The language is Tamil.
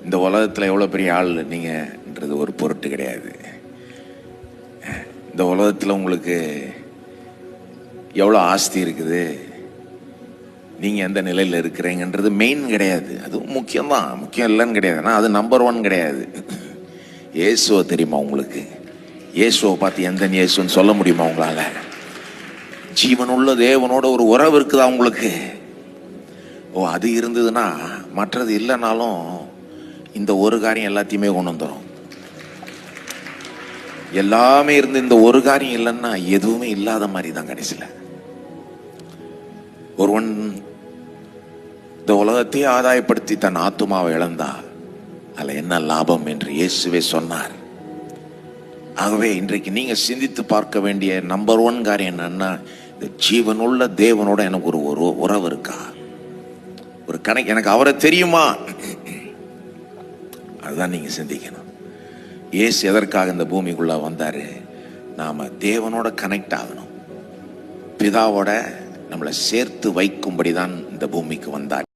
இந்த உலகத்தில் எவ்வளோ பெரிய ஆள் நீங்கன்றது ஒரு பொருட்டு கிடையாது. இந்த உலகத்தில் உங்களுக்கு எவ்வளோ ஆஸ்தி இருக்குது, நீங்கள் எந்த நிலையில் இருக்கிறீங்கன்றது மெயின் கிடையாது. அதுவும் முக்கியம்தான், முக்கியம் இல்லைன்னு கிடையாது. ஆனால் அது நம்பர் 1 கிடையாது. இயேசுவை தெரியுமா உங்களுக்கு? இயேசுவை பார்த்து எந்த இயேசுன்னு சொல்ல முடியுமா உங்களால்? ஜீவனுள்ள தேவனோட ஒரு உறவு இருக்குதா உங்களுக்கு? அது இருந்ததுன்னா மற்றது இல்லைனாலும் இந்த ஒரு காரியம் எல்லாத்தையுமே கொண்டு வந்துடும். எல்லாமே இருந்து இந்த ஒரு காரியம் இல்லைன்னா எதுவுமே இல்லாத மாதிரி தான் கடைசியில். ஒருவன் இந்த உலகத்தையே ஆதாயப்படுத்தி தன் ஆத்துமாவை இழந்தா அதில் என்ன லாபம் என்று இயேசுவே சொன்னார். ஆகவே இன்றைக்கு நீங்க சிந்தித்து பார்க்க வேண்டிய நம்பர் 1 காரியம் என்னன்னா, இந்த ஜீவனுள்ள தேவனோட எனக்கு ஒரு உறவு இருக்கா, ஒரு கணக்கு, எனக்கு அவரை தெரியுமா? அதுதான் நீங்க சிந்திக்கணும். இயேசு எதற்காக இந்த பூமிக்குள்ள வந்தாரு? நாம தேவனோட கனெக்ட் ஆகணும், பிதாவோட நம்மளை சேர்த்து வைக்கும்படிதான் இந்த பூமிக்கு வந்தார்.